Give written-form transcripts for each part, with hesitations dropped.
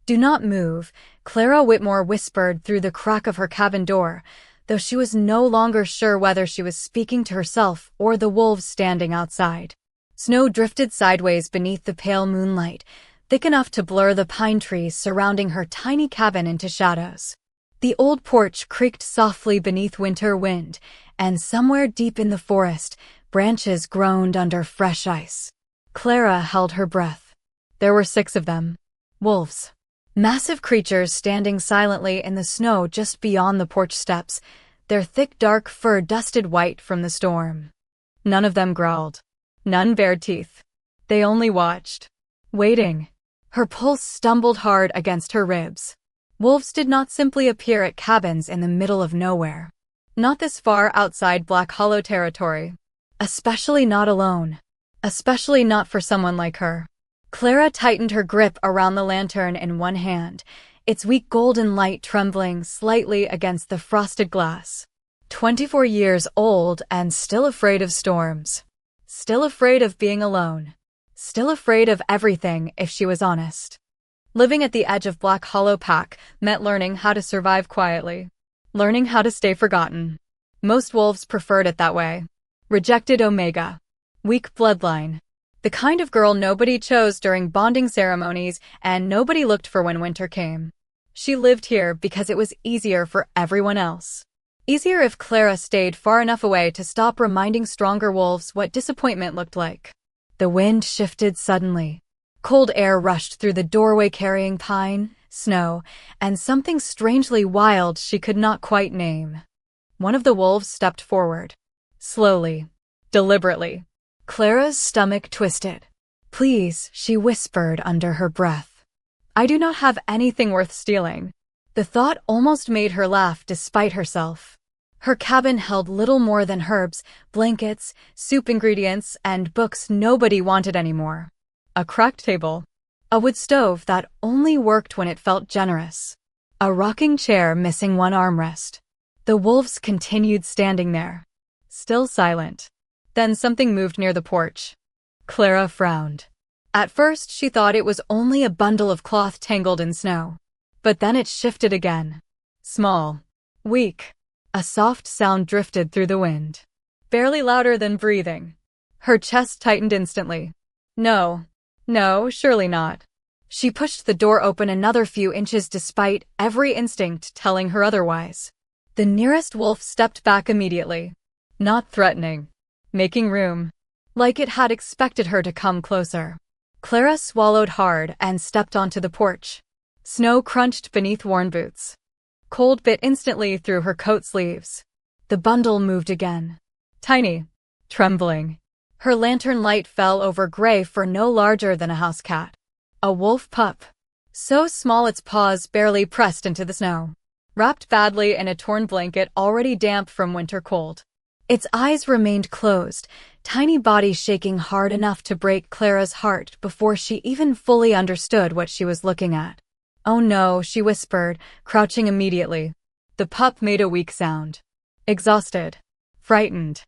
"Do not move," Clara Whitmore whispered through the crack of her cabin door, though she was no longer sure whether she was speaking to herself or the wolves standing outside. Snow drifted sideways beneath the pale moonlight, thick enough to blur the pine trees surrounding her tiny cabin into shadows. The old porch creaked softly beneath winter wind, and somewhere deep in the forest, branches groaned under fresh ice. Clara held her breath. There were 6 of them. Wolves. Massive creatures standing silently in the snow just beyond the porch steps, their thick dark fur dusted white from the storm. None of them growled. None bared teeth. They only watched. Waiting. Her pulse stumbled hard against her ribs. Wolves did not simply appear at cabins in the middle of nowhere. Not this far outside Black Hollow territory. Especially not alone. Especially not for someone like her. Clara tightened her grip around the lantern in one hand, its weak golden light trembling slightly against the frosted glass. 24 years old and still afraid of storms. Still afraid of being alone. Still afraid of everything, if she was honest. Living at the edge of Black Hollow Pack meant learning how to survive quietly. Learning how to stay forgotten. Most wolves preferred it that way. Rejected Omega. Weak bloodline. The kind of girl nobody chose during bonding ceremonies and nobody looked for when winter came. She lived here because it was easier for everyone else. Easier if Clara stayed far enough away to stop reminding stronger wolves what disappointment looked like. The wind shifted suddenly. Cold air rushed through the doorway carrying pine, snow, and something strangely wild she could not quite name. One of the wolves stepped forward. Slowly. Deliberately. Clara's stomach twisted. "Please," she whispered under her breath. "I do not have anything worth stealing." The thought almost made her laugh despite herself. Her cabin held little more than herbs, blankets, soup ingredients, and books nobody wanted anymore. A cracked table. A wood stove that only worked when it felt generous. A rocking chair missing one armrest. The wolves continued standing there. Still silent. Then something moved near the porch. Clara frowned. At first she thought it was only a bundle of cloth tangled in snow. But then it shifted again. Small. Weak. A soft sound drifted through the wind. Barely louder than breathing. Her chest tightened instantly. No, surely not. She pushed the door open another few inches despite every instinct telling her otherwise. The nearest wolf stepped back immediately. Not threatening. Making room. Like it had expected her to come closer. Clara swallowed hard and stepped onto the porch. Snow crunched beneath worn boots. Cold bit instantly through her coat sleeves. The bundle moved again. Tiny. Trembling. Her lantern light fell over gray fur no larger than a house cat. A wolf pup. So small its paws barely pressed into the snow. Wrapped badly in a torn blanket already damp from winter cold. Its eyes remained closed, tiny body shaking hard enough to break Clara's heart before she even fully understood what she was looking at. "Oh no," she whispered, crouching immediately. The pup made a weak sound. Exhausted. Frightened.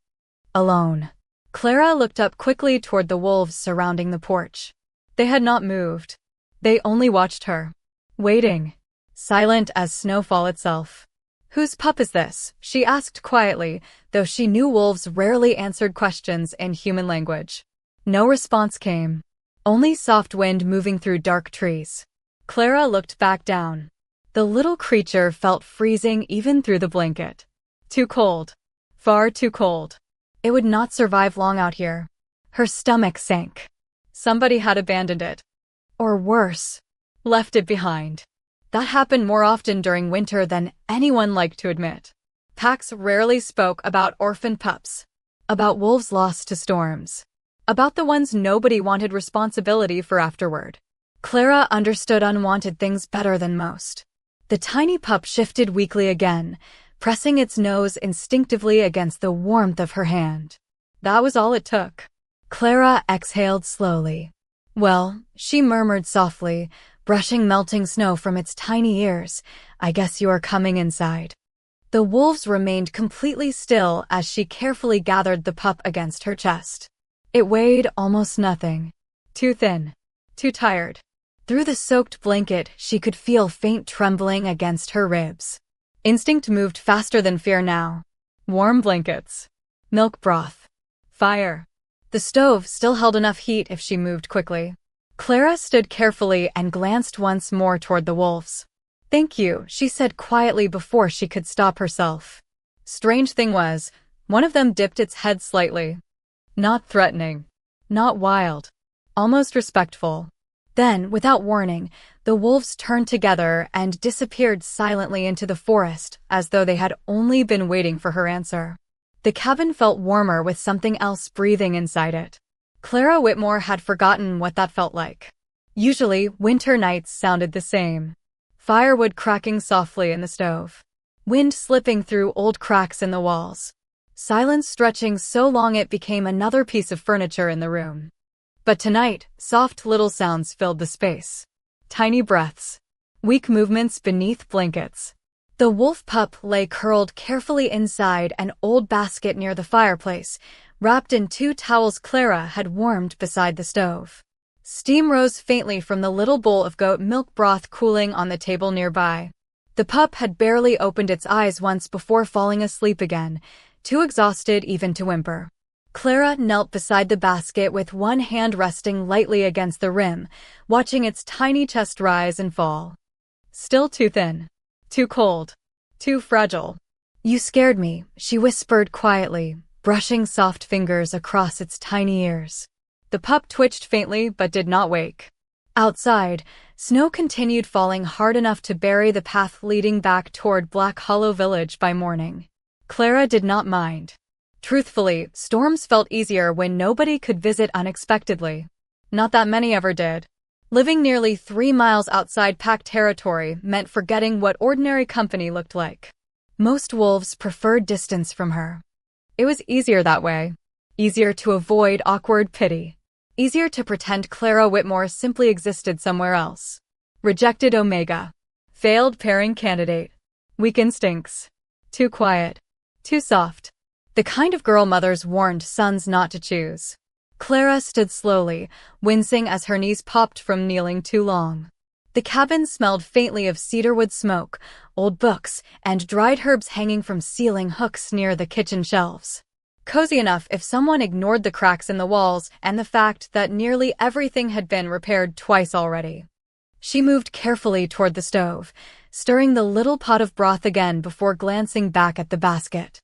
Alone. Clara looked up quickly toward the wolves surrounding the porch. They had not moved. They only watched her. Waiting. Silent as snowfall itself. "Whose pup is this?" she asked quietly, though she knew wolves rarely answered questions in human language. No response came. Only soft wind moving through dark trees. Clara looked back down. The little creature felt freezing even through the blanket. Too cold. Far too cold. It would not survive long out here. Her stomach sank. Somebody had abandoned it. Or worse, left it behind. That happened more often during winter than anyone liked to admit. Packs rarely spoke about orphaned pups. About wolves lost to storms. About the ones nobody wanted responsibility for afterward. Clara understood unwanted things better than most. The tiny pup shifted weakly again, pressing its nose instinctively against the warmth of her hand. That was all it took. Clara exhaled slowly. "Well," she murmured softly, brushing melting snow from its tiny ears, "I guess you are coming inside." The wolves remained completely still as she carefully gathered the pup against her chest. It weighed almost nothing. Too thin. Too tired. Through the soaked blanket, she could feel faint trembling against her ribs. Instinct moved faster than fear now. Warm blankets. Milk broth. Fire. The stove still held enough heat if she moved quickly. Clara stood carefully and glanced once more toward the wolves. "Thank you," she said quietly before she could stop herself. Strange thing was, one of them dipped its head slightly. Not threatening. Not wild. Almost respectful. Then, without warning, the wolves turned together and disappeared silently into the forest, as though they had only been waiting for her answer. The cabin felt warmer with something else breathing inside it. Clara Whitmore had forgotten what that felt like. Usually, winter nights sounded the same. Firewood cracking softly in the stove. Wind slipping through old cracks in the walls. Silence stretching so long it became another piece of furniture in the room. But tonight, soft little sounds filled the space. Tiny breaths. Weak movements beneath blankets. The wolf pup lay curled carefully inside an old basket near the fireplace, wrapped in 2 towels Clara had warmed beside the stove. Steam rose faintly from the little bowl of goat milk broth cooling on the table nearby. The pup had barely opened its eyes once before falling asleep again, too exhausted even to whimper. Clara knelt beside the basket with one hand resting lightly against the rim, watching its tiny chest rise and fall. Still too thin. Too cold. Too fragile. "You scared me," she whispered quietly, brushing soft fingers across its tiny ears. The pup twitched faintly but did not wake. Outside, snow continued falling hard enough to bury the path leading back toward Black Hollow Village by morning. Clara did not mind. Truthfully, storms felt easier when nobody could visit unexpectedly. Not that many ever did. Living nearly 3 miles outside pack territory meant forgetting what ordinary company looked like. Most wolves preferred distance from her. It was easier that way. Easier to avoid awkward pity. Easier to pretend Clara Whitmore simply existed somewhere else. Rejected Omega. Failed pairing candidate. Weak instincts. Too quiet. Too soft. The kind of girl mothers warned sons not to choose. Clara stood slowly, wincing as her knees popped from kneeling too long. The cabin smelled faintly of cedarwood smoke, old books, and dried herbs hanging from ceiling hooks near the kitchen shelves. Cozy enough if someone ignored the cracks in the walls and the fact that nearly everything had been repaired twice already. She moved carefully toward the stove, stirring the little pot of broth again before glancing back at the basket.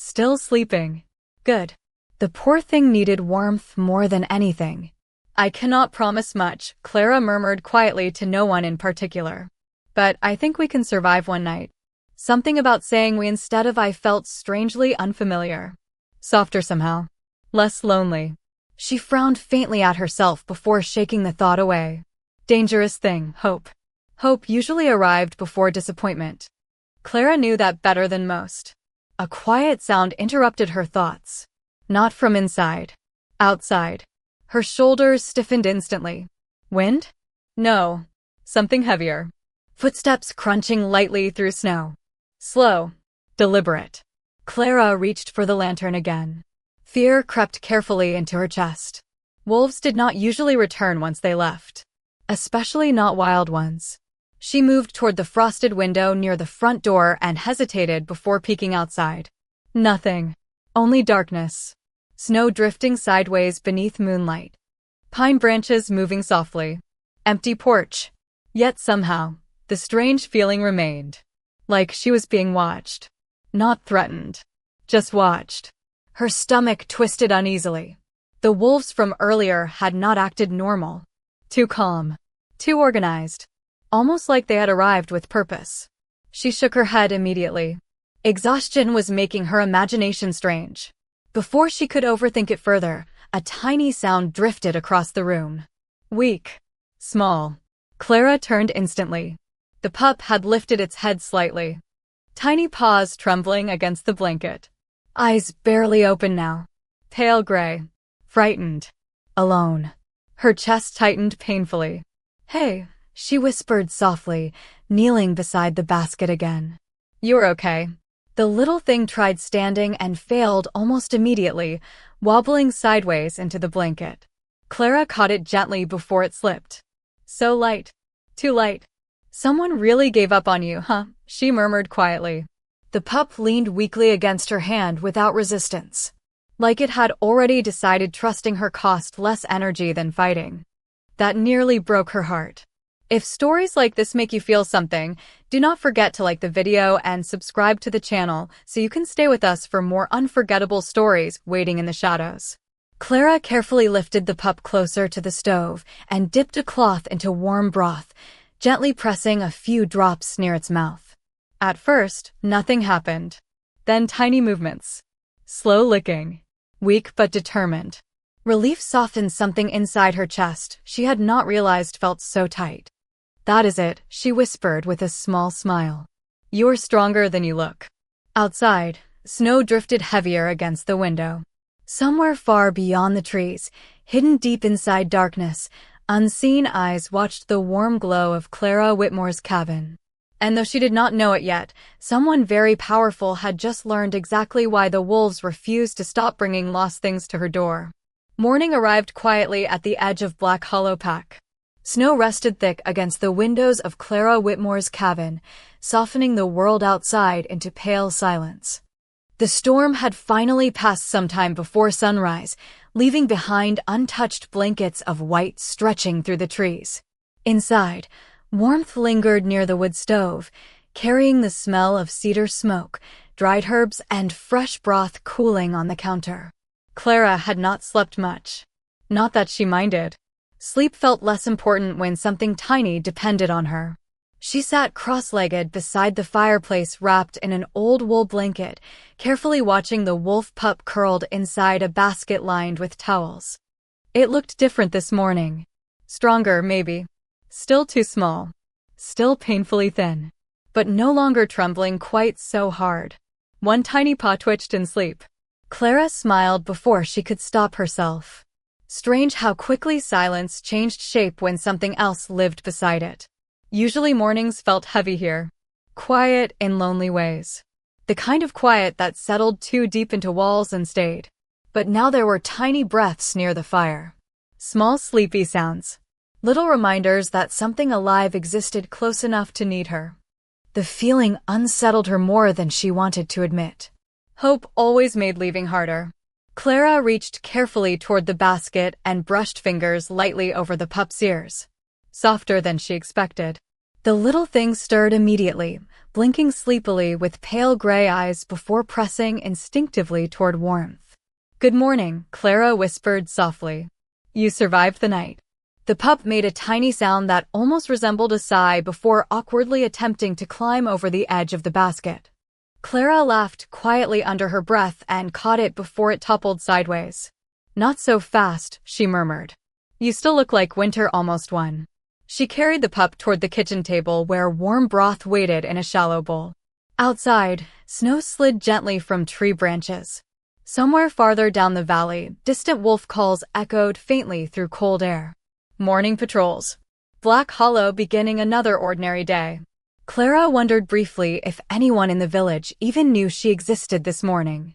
Still sleeping. Good. The poor thing needed warmth more than anything. "I cannot promise much," Clara murmured quietly to no one in particular. "But I think we can survive one night." Something about saying we instead of I felt strangely unfamiliar. Softer somehow. Less lonely. She frowned faintly at herself before shaking the thought away. Dangerous thing, hope. Hope usually arrived before disappointment. Clara knew that better than most. A quiet sound interrupted her thoughts. Not from inside. Outside. Her shoulders stiffened instantly. Wind? No. Something heavier. Footsteps crunching lightly through snow. Slow. Deliberate. Clara reached for the lantern again. Fear crept carefully into her chest. Wolves did not usually return once they left. Especially not wild ones. She moved toward the frosted window near the front door and hesitated before peeking outside. Nothing. Only darkness. Snow drifting sideways beneath moonlight. Pine branches moving softly. Empty porch. Yet somehow, the strange feeling remained. Like she was being watched. Not threatened. Just watched. Her stomach twisted uneasily. The wolves from earlier had not acted normal. Too calm. Too organized. Almost like they had arrived with purpose. She shook her head immediately. Exhaustion was making her imagination strange. Before she could overthink it further, a tiny sound drifted across the room. Weak. Small. Clara turned instantly. The pup had lifted its head slightly. Tiny paws trembling against the blanket. Eyes barely open now. Pale gray. Frightened. Alone. Her chest tightened painfully. "Hey," she whispered softly, kneeling beside the basket again. "You're okay." The little thing tried standing and failed almost immediately, wobbling sideways into the blanket. Clara caught it gently before it slipped. So light. Too light. Someone really gave up on you, huh? She murmured quietly. The pup leaned weakly against her hand without resistance, like it had already decided trusting her cost less energy than fighting. That nearly broke her heart. If stories like this make you feel something, do not forget to like the video and subscribe to the channel so you can stay with us for more unforgettable stories waiting in the shadows. Clara carefully lifted the pup closer to the stove and dipped a cloth into warm broth, gently pressing a few drops near its mouth. At first, nothing happened. Then tiny movements. Slow licking. Weak but determined. Relief softened something inside her chest she had not realized felt so tight. That is it, she whispered with a small smile. You're stronger than you look. Outside, snow drifted heavier against the window. Somewhere far beyond the trees, hidden deep inside darkness, unseen eyes watched the warm glow of Clara Whitmore's cabin. And though she did not know it yet, someone very powerful had just learned exactly why the wolves refused to stop bringing lost things to her door. Morning arrived quietly at the edge of Black Hollow Pack. Snow rested thick against the windows of Clara Whitmore's cabin, softening the world outside into pale silence. The storm had finally passed sometime before sunrise, leaving behind untouched blankets of white stretching through the trees. Inside, warmth lingered near the wood stove, carrying the smell of cedar smoke, dried herbs, and fresh broth cooling on the counter. Clara had not slept much. Not that she minded. Sleep felt less important when something tiny depended on her. She sat cross-legged beside the fireplace wrapped in an old wool blanket, carefully watching the wolf pup curled inside a basket lined with towels. It looked different this morning. Stronger, maybe. Still too small. Still painfully thin. But no longer trembling quite so hard. One tiny paw twitched in sleep. Clara smiled before she could stop herself. Strange how quickly silence changed shape when something else lived beside it. Usually mornings felt heavy here. Quiet in lonely ways. The kind of quiet that settled too deep into walls and stayed. But now there were tiny breaths near the fire. Small sleepy sounds. Little reminders that something alive existed close enough to need her. The feeling unsettled her more than she wanted to admit. Hope always made leaving harder. Clara reached carefully toward the basket and brushed fingers lightly over the pup's ears. Softer than she expected. The little thing stirred immediately, blinking sleepily with pale gray eyes before pressing instinctively toward warmth. Good morning, Clara whispered softly. You survived the night. The pup made a tiny sound that almost resembled a sigh before awkwardly attempting to climb over the edge of the basket. Clara laughed quietly under her breath and caught it before it toppled sideways. Not so fast, she murmured. You still look like winter almost won. She carried the pup toward the kitchen table where warm broth waited in a shallow bowl. Outside, snow slid gently from tree branches. Somewhere farther down the valley, distant wolf calls echoed faintly through cold air. Morning patrols. Black Hollow beginning another ordinary day. Clara wondered briefly if anyone in the village even knew she existed this morning.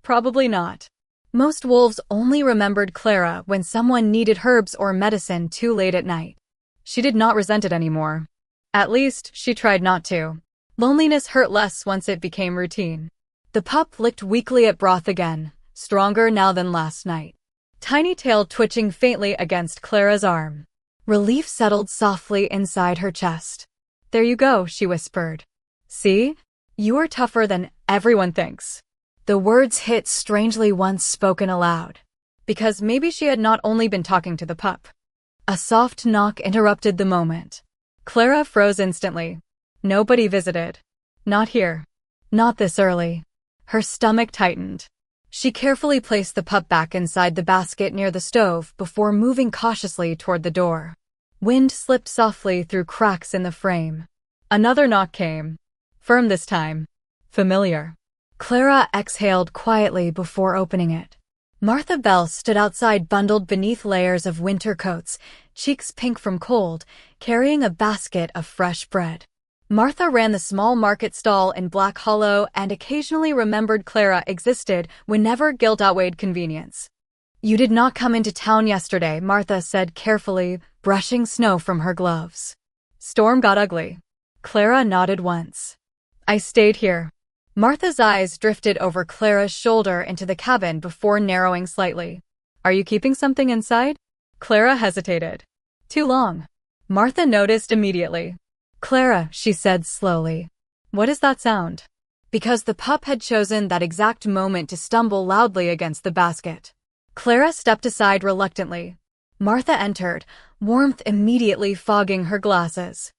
Probably not. Most wolves only remembered Clara when someone needed herbs or medicine too late at night. She did not resent it anymore. At least, she tried not to. Loneliness hurt less once it became routine. The pup licked weakly at broth again, stronger now than last night. Tiny tail twitching faintly against Clara's arm. Relief settled softly inside her chest. There you go, she whispered. See? You are tougher than everyone thinks. The words hit strangely once spoken aloud. Because maybe she had not only been talking to the pup. A soft knock interrupted the moment. Clara froze instantly. Nobody visited. Not here. Not this early. Her stomach tightened. She carefully placed the pup back inside the basket near the stove before moving cautiously toward the door. Wind slipped softly through cracks in the frame. Another knock came. Firm this time. Familiar. Clara exhaled quietly before opening it. Martha Bell stood outside bundled beneath layers of winter coats, cheeks pink from cold, carrying a basket of fresh bread. Martha ran the small market stall in Black Hollow and occasionally remembered Clara existed whenever guilt outweighed convenience. You did not come into town yesterday, Martha said carefully, brushing snow from her gloves. Storm got ugly. Clara nodded once. I stayed here. Martha's eyes drifted over Clara's shoulder into the cabin before narrowing slightly. Are you keeping something inside? Clara hesitated. Too long. Martha noticed immediately. Clara, she said slowly. What is that sound? Because the pup had chosen that exact moment to stumble loudly against the basket. Clara stepped aside reluctantly. Martha entered, warmth immediately fogging her glasses.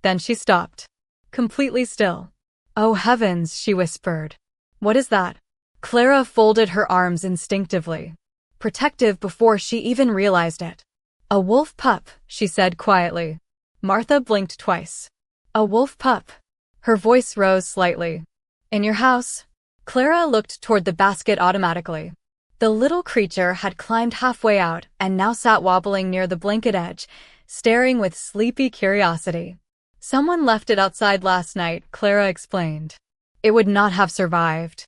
Then she stopped. Completely still. Oh heavens, she whispered. What is that? Clara folded her arms instinctively. Protective before she even realized it. A wolf pup, she said quietly. Martha blinked twice. A wolf pup. Her voice rose slightly. In your house? Clara looked toward the basket automatically. The little creature had climbed halfway out and now sat wobbling near the blanket edge, staring with sleepy curiosity. Someone left it outside last night, Clara explained. It would not have survived.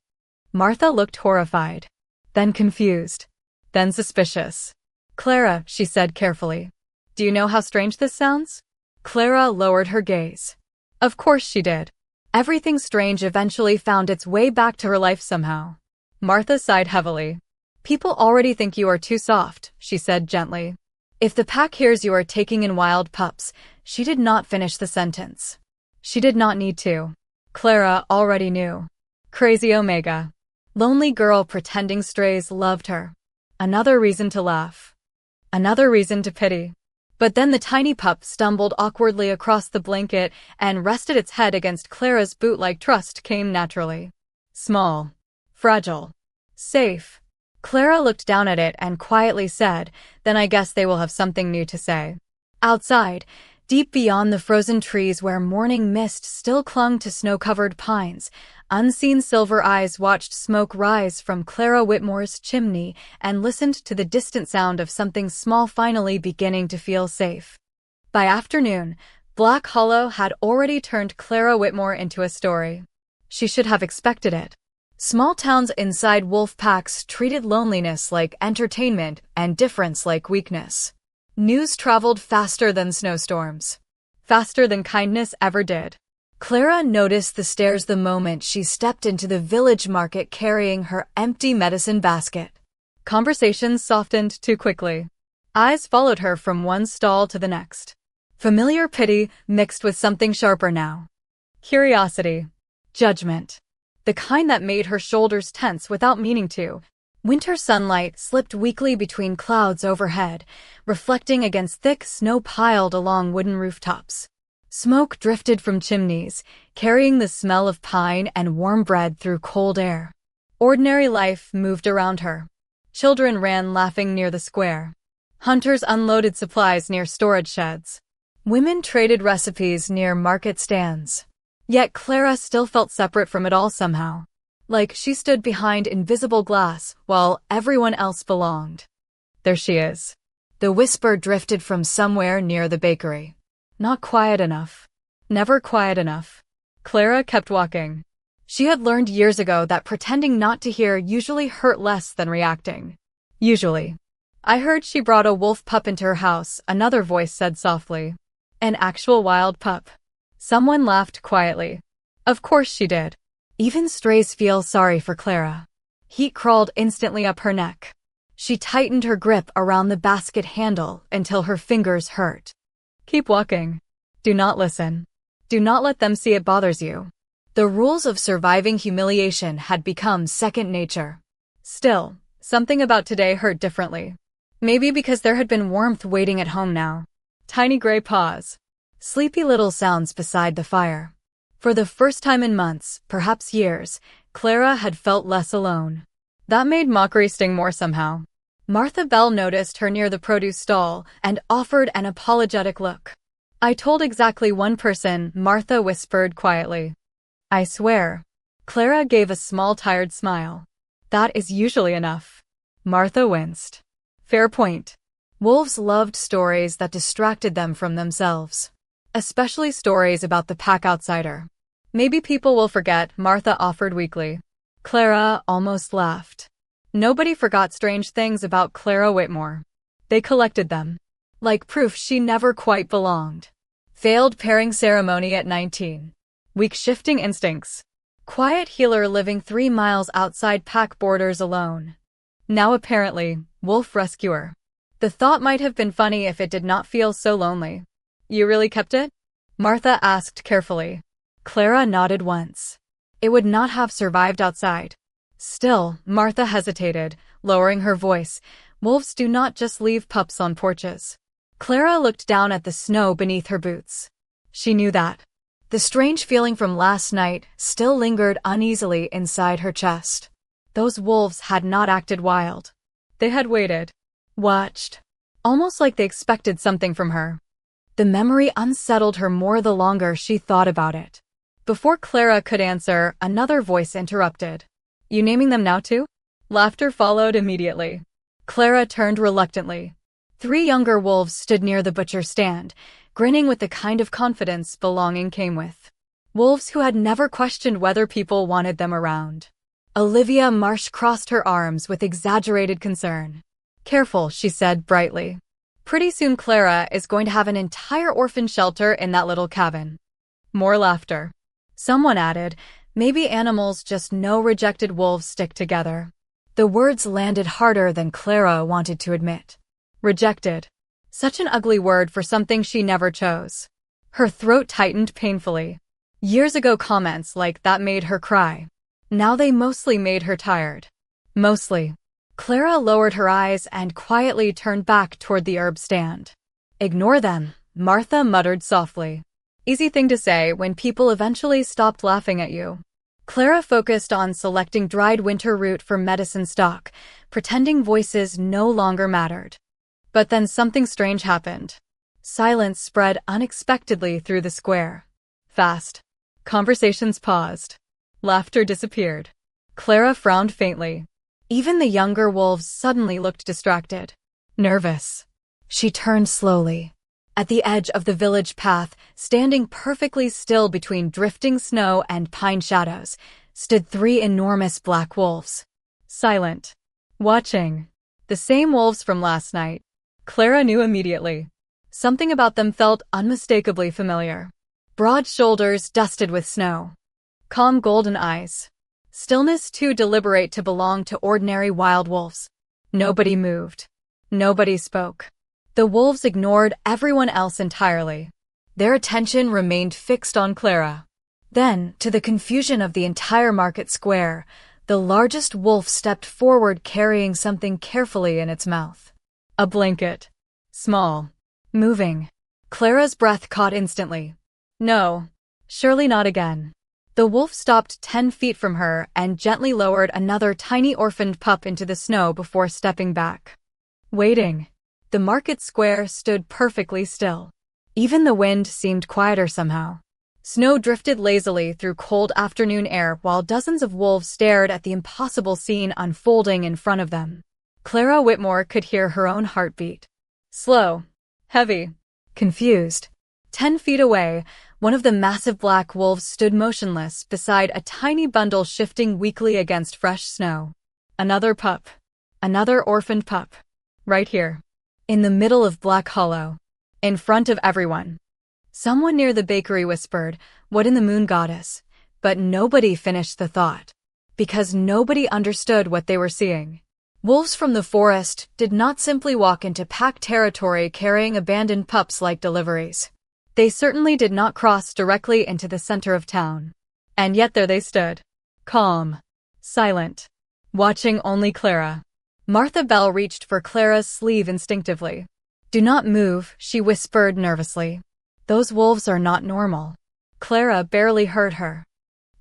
Martha looked horrified, then confused, then suspicious. Clara, she said carefully. Do you know how strange this sounds? Clara lowered her gaze. Of course she did. Everything strange eventually found its way back to her life somehow. Martha sighed heavily. People already think you are too soft, she said gently. If the pack hears you are taking in wild pups, she did not finish the sentence. She did not need to. Clara already knew. Crazy Omega. Lonely girl pretending strays loved her. Another reason to laugh. Another reason to pity. But then the tiny pup stumbled awkwardly across the blanket and rested its head against Clara's boot-like trust came naturally. Small. Fragile. Safe. Clara looked down at it and quietly said, then I guess they will have something new to say. Outside, deep beyond the frozen trees where morning mist still clung to snow-covered pines, unseen silver eyes watched smoke rise from Clara Whitmore's chimney and listened to the distant sound of something small finally beginning to feel safe. By afternoon, Black Hollow had already turned Clara Whitmore into a story. She should have expected it. Small towns inside wolf packs treated loneliness like entertainment and difference like weakness. News traveled faster than snowstorms. Faster than kindness ever did. Clara noticed the stares the moment she stepped into the village market carrying her empty medicine basket. Conversations softened too quickly. Eyes followed her from one stall to the next. Familiar pity mixed with something sharper now. Curiosity. Judgment. The kind that made her shoulders tense without meaning to. Winter sunlight slipped weakly between clouds overhead, reflecting against thick snow piled along wooden rooftops. Smoke drifted from chimneys, carrying the smell of pine and warm bread through cold air. Ordinary life moved around her. Children ran laughing near the square. Hunters unloaded supplies near storage sheds. Women traded recipes near market stands. Yet Clara still felt separate from it all somehow. Like she stood behind invisible glass while everyone else belonged. There she is. The whisper drifted from somewhere near the bakery. Not quiet enough. Never quiet enough. Clara kept walking. She had learned years ago that pretending not to hear usually hurt less than reacting. Usually. I heard she brought a wolf pup into her house, another voice said softly. An actual wild pup. Someone laughed quietly. Of course she did. Even strays feel sorry for Clara. Heat crawled instantly up her neck. She tightened her grip around the basket handle until her fingers hurt. Keep walking. Do not listen. Do not let them see it bothers you. The rules of surviving humiliation had become second nature. Still, something about today hurt differently. Maybe because there had been warmth waiting at home now. Tiny gray paws. Sleepy little sounds beside the fire. For the first time in months, perhaps years, Clara had felt less alone. That made mockery sting more somehow. Martha Bell noticed her near the produce stall and offered an apologetic look. I told exactly one person, Martha whispered quietly. I swear. Clara gave a small tired smile. That is usually enough. Martha winced. Fair point. Wolves loved stories that distracted them from themselves. Especially stories about the pack outsider. Maybe people will forget, Martha offered weakly. Clara almost laughed. Nobody forgot strange things about Clara Whitmore. They collected them. like proof she never quite belonged. Failed pairing ceremony at 19. Weak shifting instincts. Quiet healer living 3 miles outside pack borders alone. Now apparently, wolf rescuer. The thought might have been funny if it did not feel so lonely. You really kept it? Martha asked carefully. Clara nodded once. It would not have survived outside. Still, Martha hesitated, lowering her voice. Wolves do not just leave pups on porches. Clara looked down at the snow beneath her boots. She knew that. The strange feeling from last night still lingered uneasily inside her chest. Those wolves had not acted wild. They had waited. Watched. Almost like they expected something from her. The memory unsettled her more the longer she thought about it. Before Clara could answer, another voice interrupted. You naming them now too? Laughter followed immediately. Clara turned reluctantly. 3 younger wolves stood near the butcher stand, grinning with the kind of confidence belonging came with. Wolves who had never questioned whether people wanted them around. Olivia Marsh crossed her arms with exaggerated concern. Careful, she said brightly. Pretty soon Clara is going to have an entire orphan shelter in that little cabin. More laughter. Someone added, maybe animals just know rejected wolves stick together. The words landed harder than Clara wanted to admit. Rejected. Such an ugly word for something she never chose. Her throat tightened painfully. Years ago comments like that made her cry. Now they mostly made her tired. Mostly. Clara lowered her eyes and quietly turned back toward the herb stand. Ignore them, Martha muttered softly. Easy thing to say when people eventually stopped laughing at you. Clara focused on selecting dried winter root for medicine stock, pretending voices no longer mattered. But then something strange happened. Silence spread unexpectedly through the square. Fast. Conversations paused. Laughter disappeared. Clara frowned faintly. Even the younger wolves suddenly looked distracted. Nervous. She turned slowly. At the edge of the village path, standing perfectly still between drifting snow and pine shadows, stood 3 enormous black wolves. Silent. Watching. The same wolves from last night. Clara knew immediately. Something about them felt unmistakably familiar. Broad shoulders dusted with snow. Calm golden eyes. Stillness too deliberate to belong to ordinary wild wolves. Nobody moved. Nobody spoke. The wolves ignored everyone else entirely. Their attention remained fixed on Clara. Then, to the confusion of the entire market square, the largest wolf stepped forward carrying something carefully in its mouth. A blanket. Small. Moving. Clara's breath caught instantly. No. Surely not again. The wolf stopped 10 feet from her and gently lowered another tiny orphaned pup into the snow before stepping back. Waiting. The market square stood perfectly still. Even the wind seemed quieter somehow. Snow drifted lazily through cold afternoon air while dozens of wolves stared at the impossible scene unfolding in front of them. Clara Whitmore could hear her own heartbeat. Slow. Heavy. Confused. 10 feet away, one of the massive black wolves stood motionless beside a tiny bundle shifting weakly against fresh snow. Another pup. Another orphaned pup. Right here. In the middle of Black Hollow. In front of everyone. Someone near the bakery whispered, "What in the moon, goddess?" But nobody finished the thought. Because nobody understood what they were seeing. Wolves from the forest did not simply walk into pack territory carrying abandoned pups like deliveries. They certainly did not cross directly into the center of town. And yet there they stood. Calm. Silent. Watching only Clara. Martha Bell reached for Clara's sleeve instinctively. "Do not move," she whispered nervously. "Those wolves are not normal." Clara barely heard her.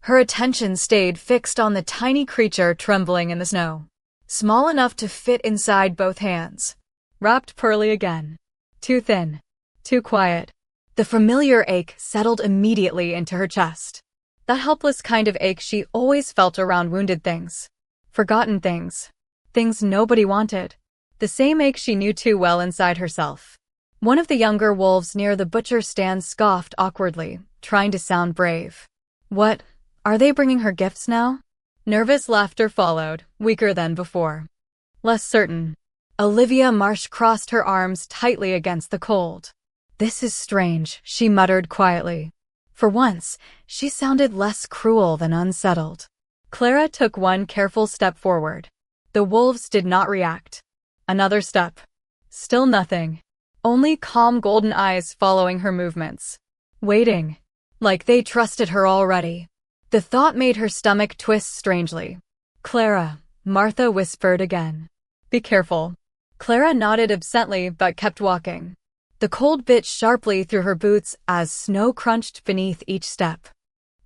Her attention stayed fixed on the tiny creature trembling in the snow. Small enough to fit inside both hands. Wrapped pearly again. Too thin. Too quiet. The familiar ache settled immediately into her chest. That helpless kind of ache she always felt around wounded things. Forgotten things. Things nobody wanted. The same ache she knew too well inside herself. One of the younger wolves near the butcher stand scoffed awkwardly, trying to sound brave. "What? Are they bringing her gifts now?" Nervous laughter followed, weaker than before. Less certain. Olivia Marsh crossed her arms tightly against the cold. "This is strange," she muttered quietly. For once, she sounded less cruel than unsettled. Clara took one careful step forward. The wolves did not react. Another step. Still nothing. Only calm golden eyes following her movements. Waiting. Like they trusted her already. The thought made her stomach twist strangely. "Clara," Martha whispered again. "Be careful." Clara nodded absently but kept walking. The cold bit sharply through her boots as snow crunched beneath each step.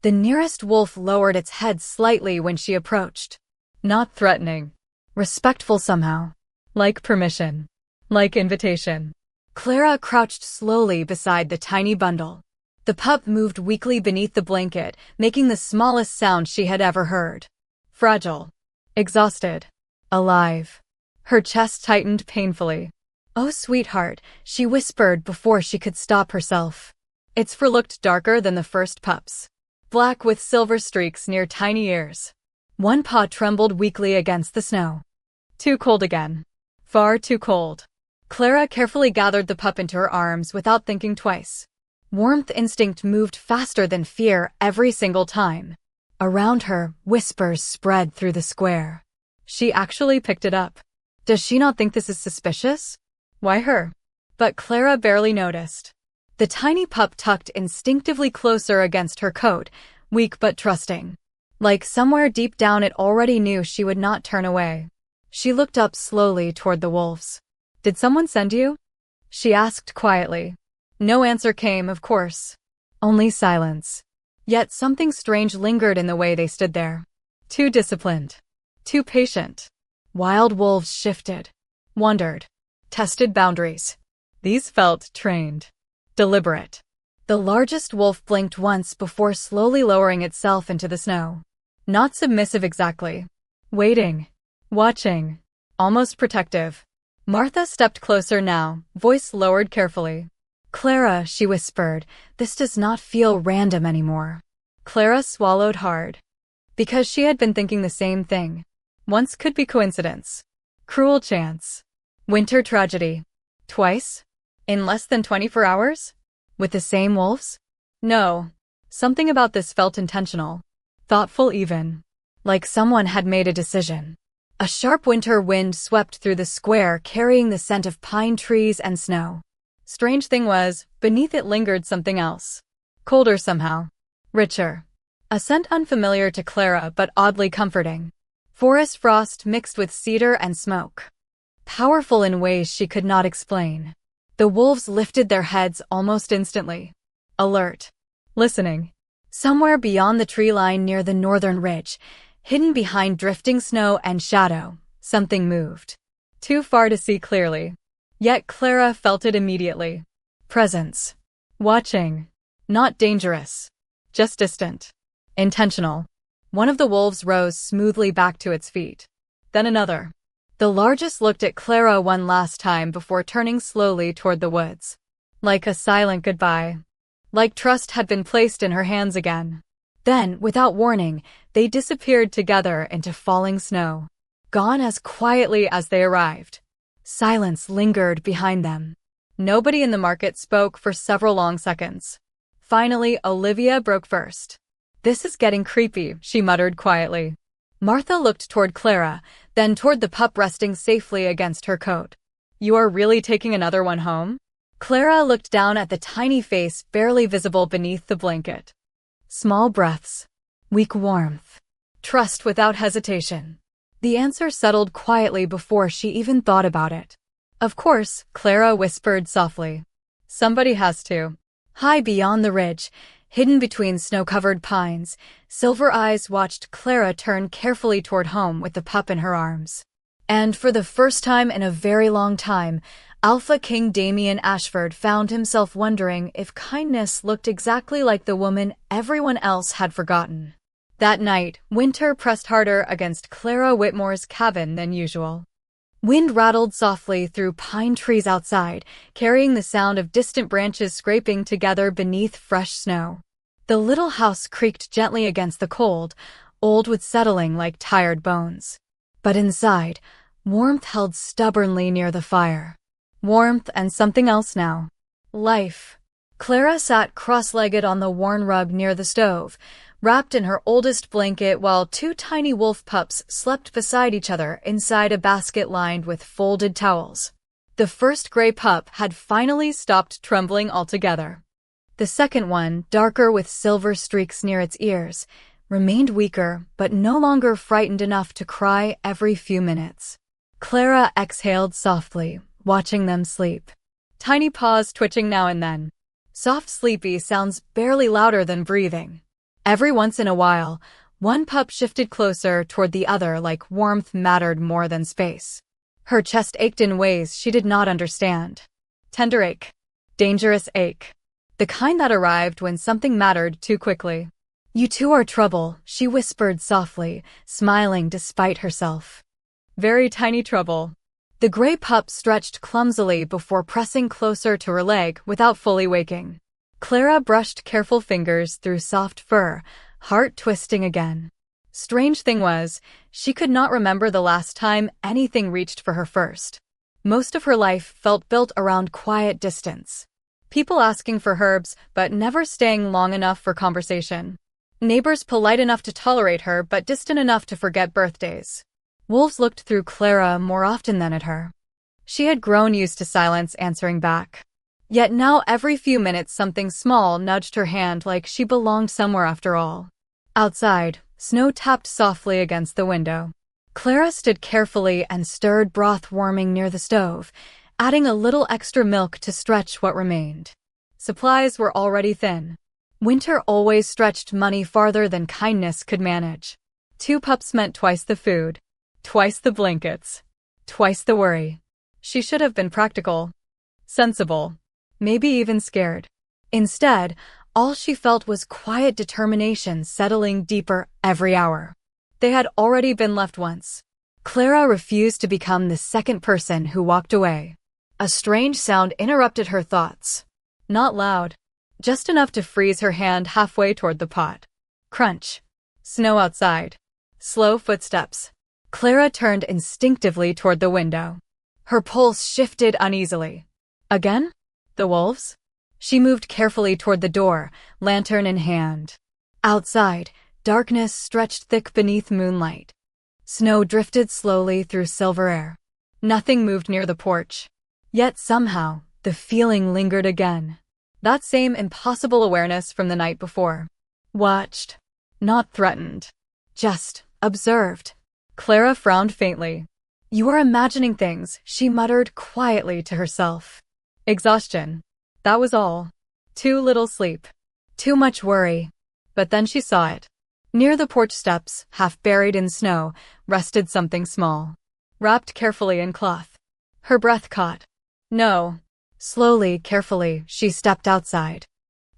The nearest wolf lowered its head slightly when she approached. Not threatening. Respectful somehow. Like permission. Like invitation. Clara crouched slowly beside the tiny bundle. The pup moved weakly beneath the blanket, making the smallest sound she had ever heard. Fragile. Exhausted. Alive. Her chest tightened painfully. "Oh, sweetheart," she whispered before she could stop herself. Its fur looked darker than the first pup's. Black with silver streaks near tiny ears. One paw trembled weakly against the snow. Too cold again. Far too cold. Clara carefully gathered the pup into her arms without thinking twice. Warmth instinct moved faster than fear every single time. Around her, whispers spread through the square. She actually picked it up. Does she not think this is suspicious? Why her? But Clara barely noticed. The tiny pup tucked instinctively closer against her coat, weak but trusting. Like somewhere deep down it already knew she would not turn away. She looked up slowly toward the wolves. "Did someone send you?" she asked quietly. No answer came, of course. Only silence. Yet something strange lingered in the way they stood there. Too disciplined. Too patient. Wild wolves shifted. Wondered. Tested boundaries. These felt trained. Deliberate. The largest wolf blinked once before slowly lowering itself into the snow. Not submissive exactly. Waiting. Watching. Almost protective. Martha stepped closer now, voice lowered carefully. "Clara," she whispered, "this does not feel random anymore." Clara swallowed hard. Because she had been thinking the same thing. Once could be coincidence. Cruel chance. Winter tragedy. Twice? In less than 24 hours? With the same wolves? No. Something about this felt intentional. Thoughtful even. Like someone had made a decision. A sharp winter wind swept through the square, carrying the scent of pine trees and snow. Strange thing was, beneath it lingered something else. Colder somehow. Richer. A scent unfamiliar to Clara but oddly comforting. Forest frost mixed with cedar and smoke. Powerful in ways she could not explain. The wolves lifted their heads almost instantly. Alert. Listening. Somewhere beyond the tree line near the northern ridge, hidden behind drifting snow and shadow, something moved. Too far to see clearly. Yet Clara felt it immediately. Presence. Watching. Not dangerous. Just distant. Intentional. One of the wolves rose smoothly back to its feet. Then another. The largest looked at Clara one last time before turning slowly toward the woods. Like a silent goodbye. Like trust had been placed in her hands again. Then, without warning, they disappeared together into falling snow. Gone as quietly as they arrived. Silence lingered behind them. Nobody in the market spoke for several long seconds. Finally, Olivia broke first. "This is getting creepy," she muttered quietly. Martha looked toward Clara, then toward the pup resting safely against her coat. "You are really taking another one home?" Clara looked down at the tiny face barely visible beneath the blanket. Small breaths. Weak warmth. Trust without hesitation. The answer settled quietly before she even thought about it. "Of course," Clara whispered softly. "Somebody has to." High beyond the ridge, hidden between snow-covered pines, Silver Eyes watched Clara turn carefully toward home with the pup in her arms. And for the first time in a very long time, Alpha King Damien Ashford found himself wondering if kindness looked exactly like the woman everyone else had forgotten. That night, winter pressed harder against Clara Whitmore's cabin than usual. Wind rattled softly through pine trees outside, carrying the sound of distant branches scraping together beneath fresh snow. The little house creaked gently against the cold, old with settling like tired bones. But inside, Warmth held stubbornly near the fire. Warmth and something else now. Life. Clara sat cross-legged on the worn rug near the stove, wrapped in her oldest blanket while two tiny wolf pups slept beside each other inside a basket lined with folded towels. The first gray pup had finally stopped trembling altogether. The second one, darker with silver streaks near its ears, remained weaker but no longer frightened enough to cry every few minutes. Clara exhaled softly, watching them sleep. Tiny paws twitching now and then. Soft sleepy sounds barely louder than breathing. Every once in a while, one pup shifted closer toward the other like warmth mattered more than space. Her chest ached in ways she did not understand. Tender ache. Dangerous ache. The kind that arrived when something mattered too quickly. You two are trouble, she whispered softly, smiling despite herself. Very tiny trouble. The gray pup stretched clumsily before pressing closer to her leg without fully waking. Clara brushed careful fingers through soft fur, heart twisting again. Strange thing was, she could not remember the last time anything reached for her first. Most of her life felt built around quiet distance. People asking for herbs, but never staying long enough for conversation. Neighbors polite enough to tolerate her, but distant enough to forget birthdays. Wolves looked through Clara more often than at her. She had grown used to silence answering back. Yet now every few minutes something small nudged her hand like she belonged somewhere after all. Outside, snow tapped softly against the window. Clara stood carefully and stirred broth warming near the stove, adding a little extra milk to stretch what remained. Supplies were already thin. Winter always stretched money farther than kindness could manage. 2 pups meant twice the food, twice the blankets, twice the worry. She should have been practical, sensible, maybe even scared. Instead, all she felt was quiet determination settling deeper every hour. They had already been left once. Clara refused to become the second person who walked away. A strange sound interrupted her thoughts. Not loud, just enough to freeze her hand halfway toward the pot. Crunch. Snow outside. Slow footsteps. Clara turned instinctively toward the window. Her pulse shifted uneasily. Again? The wolves? She moved carefully toward the door, lantern in hand. Outside, darkness stretched thick beneath moonlight. Snow drifted slowly through silver air. Nothing moved near the porch. Yet somehow, the feeling lingered again. That same impossible awareness from the night before. Watched. Not threatened. Just observed. Clara frowned faintly. You are imagining things, she muttered quietly to herself. Exhaustion. That was all. Too little sleep. Too much worry. But then she saw it. Near the porch steps, half buried in snow, rested something small. Wrapped carefully in cloth. Her breath caught. No. Slowly, carefully, she stepped outside.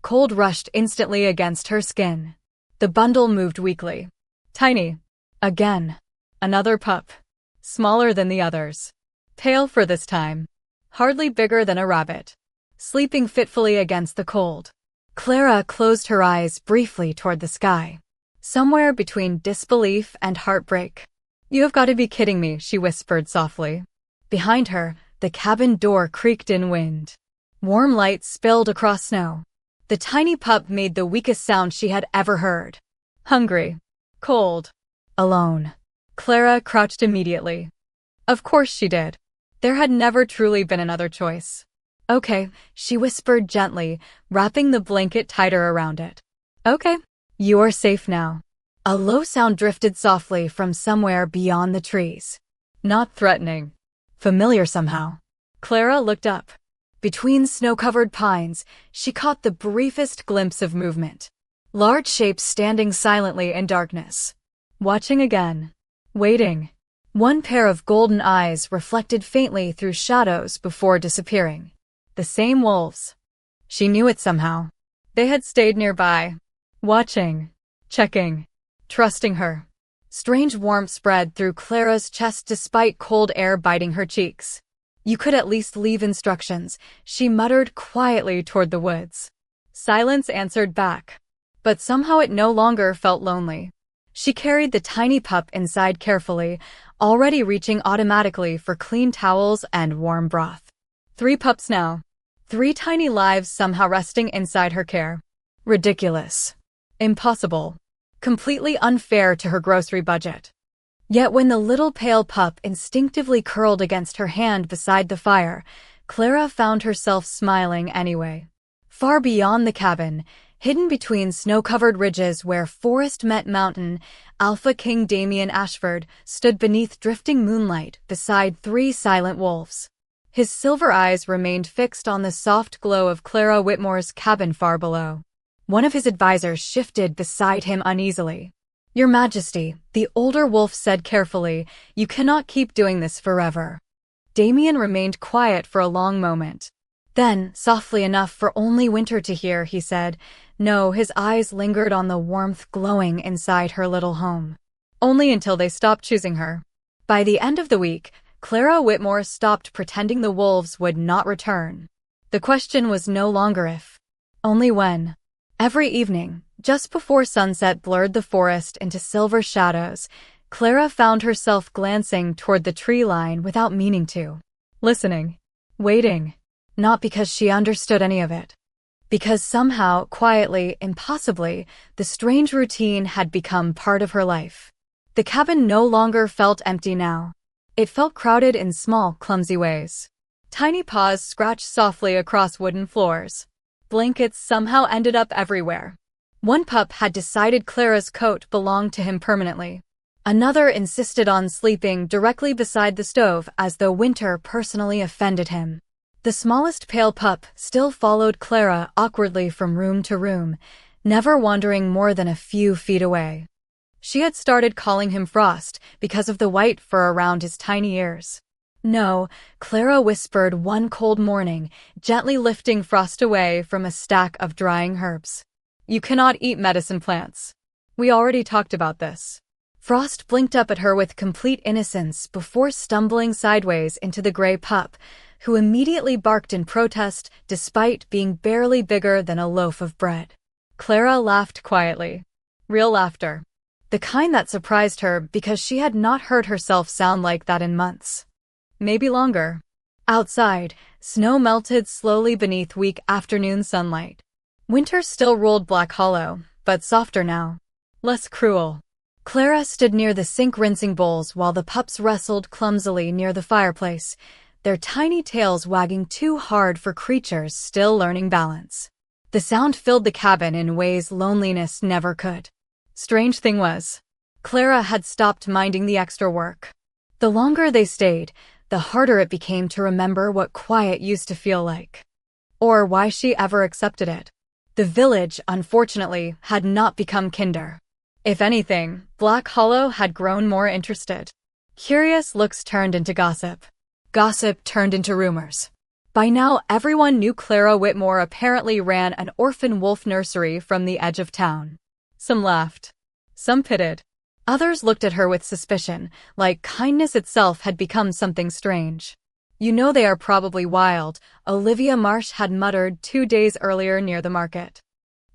Cold rushed instantly against her skin. The bundle moved weakly. Tiny. Again. Another pup. Smaller than the others. Pale for this time. Hardly bigger than a rabbit. Sleeping fitfully against the cold. Clara closed her eyes briefly toward the sky. Somewhere between disbelief and heartbreak. You have got to be kidding me, she whispered softly. Behind her, the cabin door creaked in wind. Warm light spilled across snow. The tiny pup made the weakest sound she had ever heard. Hungry. Cold. Alone. Clara crouched immediately. Of course she did. There had never truly been another choice. Okay, she whispered gently, wrapping the blanket tighter around it. Okay. You are safe now. A low sound drifted softly from somewhere beyond the trees. Not threatening. Familiar somehow. Clara looked up. Between snow-covered pines, she caught the briefest glimpse of movement. Large shapes standing silently in darkness. Watching again. Waiting. One pair of golden eyes reflected faintly through shadows before disappearing. The same wolves. She knew it somehow. They had stayed nearby. Watching. Checking. Trusting her. Strange warmth spread through Clara's chest despite cold air biting her cheeks. You could at least leave instructions, she muttered quietly toward the woods. Silence answered back. But somehow it no longer felt lonely. She carried the tiny pup inside carefully, already reaching automatically for clean towels and warm broth. 3 pups now. 3 tiny lives somehow resting inside her care. Ridiculous. Impossible. Completely unfair to her grocery budget. Yet when the little pale pup instinctively curled against her hand beside the fire, Clara found herself smiling anyway. Far beyond the cabin, hidden between snow-covered ridges where forest met mountain, Alpha King Damien Ashford stood beneath drifting moonlight beside 3 silent wolves. His silver eyes remained fixed on the soft glow of Clara Whitmore's cabin far below. One of his advisors shifted beside him uneasily. "Your Majesty," the older wolf said carefully, "you cannot keep doing this forever." Damien remained quiet for a long moment. Then, softly enough for only Winter to hear, he said, "No," his eyes lingered on the warmth glowing inside her little home. Only until they stopped choosing her. By the end of the week, Clara Whitmore stopped pretending the wolves would not return. The question was no longer if, only when. Every evening, just before sunset blurred the forest into silver shadows, Clara found herself glancing toward the tree line without meaning to. Listening. Waiting. Not because she understood any of it. Because somehow, quietly, impossibly, the strange routine had become part of her life. The cabin no longer felt empty now. It felt crowded in small, clumsy ways. Tiny paws scratched softly across wooden floors. Blankets somehow ended up everywhere. One pup had decided Clara's coat belonged to him permanently. Another insisted on sleeping directly beside the stove as though Winter personally offended him. The smallest pale pup still followed Clara awkwardly from room to room, never wandering more than a few feet away. She had started calling him Frost because of the white fur around his tiny ears. "No," Clara whispered one cold morning, gently lifting Frost away from a stack of drying herbs. "You cannot eat medicine plants. We already talked about this." Frost blinked up at her with complete innocence before stumbling sideways into the gray pup, who immediately barked in protest despite being barely bigger than a loaf of bread. Clara laughed quietly. Real laughter. The kind that surprised her because she had not heard herself sound like that in months. Maybe longer. Outside, snow melted slowly beneath weak afternoon sunlight. Winter still ruled Black Hollow, but softer now. Less cruel. Clara stood near the sink rinsing bowls while the pups wrestled clumsily near the fireplace, their tiny tails wagging too hard for creatures still learning balance. The sound filled the cabin in ways loneliness never could. Strange thing was, Clara had stopped minding the extra work. The longer they stayed, the harder it became to remember what quiet used to feel like. Or why she ever accepted it. The village, unfortunately, had not become kinder. If anything, Black Hollow had grown more interested. Curious looks turned into gossip. Gossip turned into rumors. By now, everyone knew Clara Whitmore apparently ran an orphan wolf nursery from the edge of town. Some laughed. Some pitied. Others looked at her with suspicion, like kindness itself had become something strange. "You know they are probably wild," Olivia Marsh had muttered 2 days earlier near the market.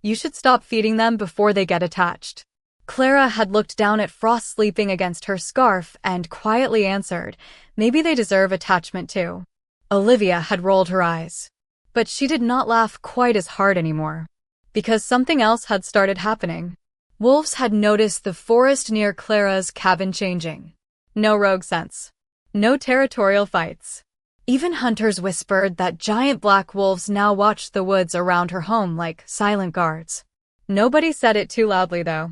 "You should stop feeding them before they get attached." Clara had looked down at Frost sleeping against her scarf and quietly answered, "Maybe they deserve attachment too." Olivia had rolled her eyes. But she did not laugh quite as hard anymore. Because something else had started happening. Wolves had noticed the forest near Clara's cabin changing. No rogue scents. No territorial fights. Even hunters whispered that giant black wolves now watched the woods around her home like silent guards. Nobody said it too loudly though.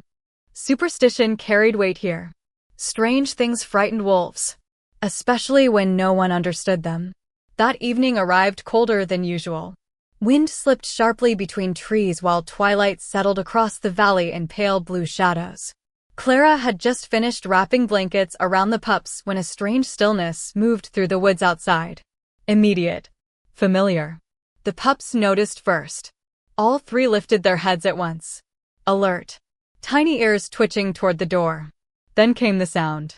Superstition carried weight here. Strange things frightened wolves. Especially when no one understood them. That evening arrived colder than usual. Wind slipped sharply between trees while twilight settled across the valley in pale blue shadows. Clara had just finished wrapping blankets around the pups when a strange stillness moved through the woods outside. Immediate. Familiar. The pups noticed first. All 3 lifted their heads at once. Alert. Tiny ears twitching toward the door. Then came the sound.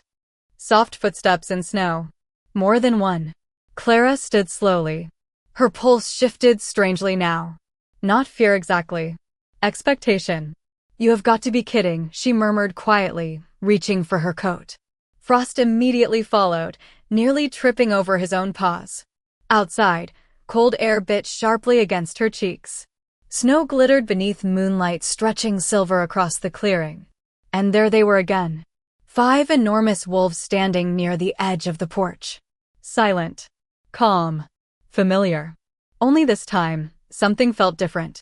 Soft footsteps in snow. More than one. Clara stood slowly. Her pulse shifted strangely now. Not fear exactly. Expectation. You have got to be kidding, she murmured quietly, reaching for her coat. Frost immediately followed, nearly tripping over his own paws. Outside, cold air bit sharply against her cheeks. Snow glittered beneath moonlight, stretching silver across the clearing. And there they were again. 5 enormous wolves standing near the edge of the porch. Silent. Calm. Familiar. Only this time, something felt different.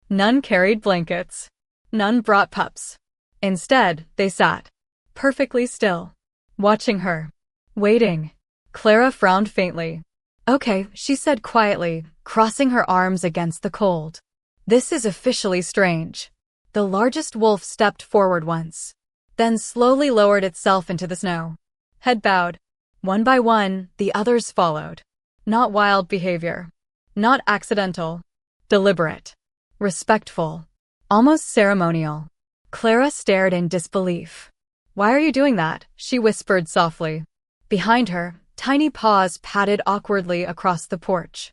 None carried blankets. None brought pups. Instead, they sat. Perfectly still. Watching her. Waiting. Clara frowned faintly. Okay, she said quietly, crossing her arms against the cold. This is officially strange. The largest wolf stepped forward once, then slowly lowered itself into the snow. Head bowed. One by one, the others followed. Not wild behavior. Not accidental. Deliberate. Respectful. Almost ceremonial. Clara stared in disbelief. Why are you doing that? She whispered softly. Behind her, tiny paws padded awkwardly across the porch.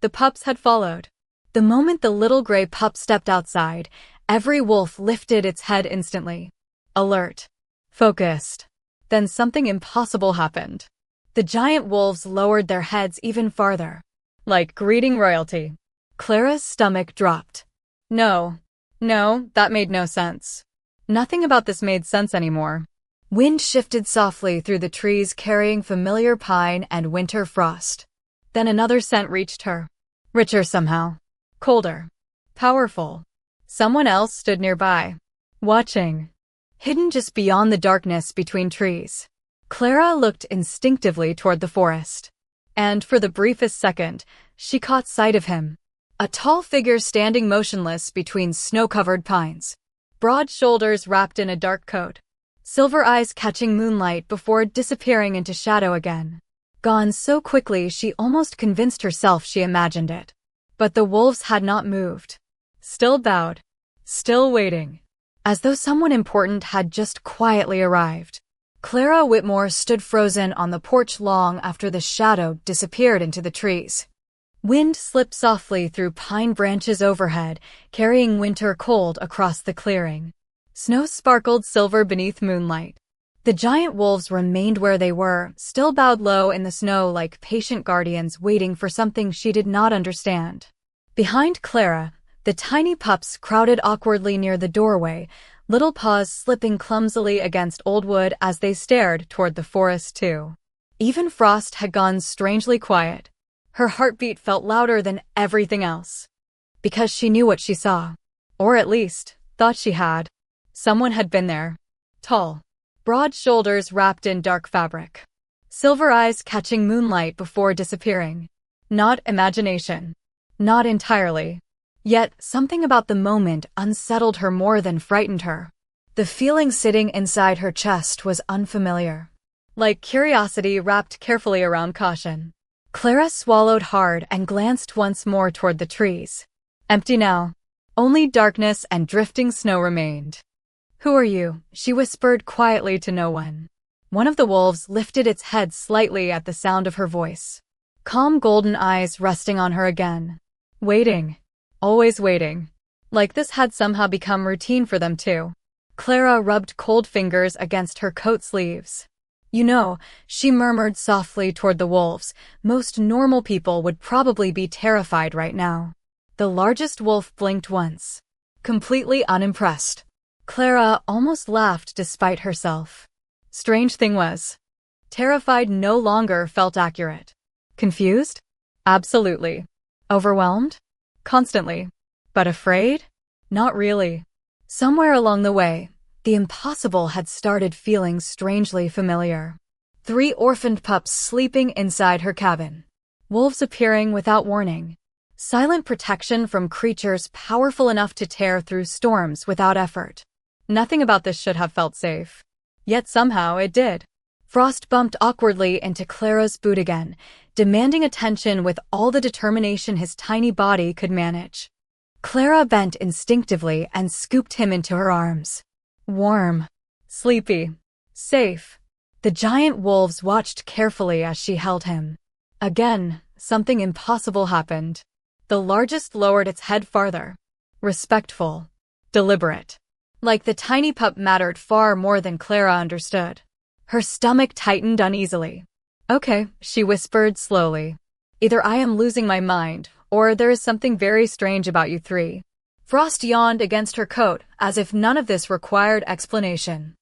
The pups had followed. The moment the little gray pup stepped outside, every wolf lifted its head instantly. Alert. Focused. Then something impossible happened. The giant wolves lowered their heads even farther. Like greeting royalty. Clara's stomach dropped. No, that made no sense. Nothing about this made sense anymore. Wind shifted softly through the trees, carrying familiar pine and winter frost. Then another scent reached her. Richer somehow. Colder. Powerful. Someone else stood nearby. Watching. Hidden just beyond the darkness between trees. Clara looked instinctively toward the forest. And for the briefest second, she caught sight of him. A tall figure standing motionless between snow-covered pines. Broad shoulders wrapped in a dark coat. Silver eyes catching moonlight before disappearing into shadow again. Gone so quickly she almost convinced herself she imagined it. But the wolves had not moved. Still bowed. Still waiting. As though someone important had just quietly arrived. Clara Whitmore stood frozen on the porch long after the shadow disappeared into the trees. Wind slipped softly through pine branches overhead, carrying winter cold across the clearing. Snow sparkled silver beneath moonlight. The giant wolves remained where they were, still bowed low in the snow like patient guardians waiting for something she did not understand. Behind Clara, the tiny pups crowded awkwardly near the doorway, little paws slipping clumsily against old wood as they stared toward the forest too. Even Frost had gone strangely quiet. Her heartbeat felt louder than everything else. Because she knew what she saw. Or at least, thought she had. Someone had been there. Tall. Broad shoulders wrapped in dark fabric. Silver eyes catching moonlight before disappearing. Not imagination. Not entirely. Yet, something about the moment unsettled her more than frightened her. The feeling sitting inside her chest was unfamiliar. Like curiosity wrapped carefully around caution. Clara swallowed hard and glanced once more toward the trees. Empty now. Only darkness and drifting snow remained. Who are you? She whispered quietly to no one. One of the wolves lifted its head slightly at the sound of her voice. Calm golden eyes resting on her again. Waiting. Always waiting. Like this had somehow become routine for them too. Clara rubbed cold fingers against her coat sleeves. You know, she murmured softly toward the wolves, most normal people would probably be terrified right now. The largest wolf blinked once. Completely unimpressed. Clara almost laughed despite herself. Strange thing was, terrified no longer felt accurate. Confused? Absolutely. Overwhelmed? Constantly. But afraid? Not really. Somewhere along the way, the impossible had started feeling strangely familiar. 3 orphaned pups sleeping inside her cabin. Wolves appearing without warning. Silent protection from creatures powerful enough to tear through storms without effort. Nothing about this should have felt safe. Yet somehow it did. Frost bumped awkwardly into Clara's boot again, demanding attention with all the determination his tiny body could manage. Clara bent instinctively and scooped him into her arms. Warm. Sleepy. Safe. The giant wolves watched carefully as she held him. Again, something impossible happened. The largest lowered its head farther. Respectful. Deliberate. Like the tiny pup mattered far more than Clara understood. Her stomach tightened uneasily. Okay, she whispered slowly. Either I am losing my mind, or there is something very strange about you three. Frost yawned against her coat, as if none of this required explanation.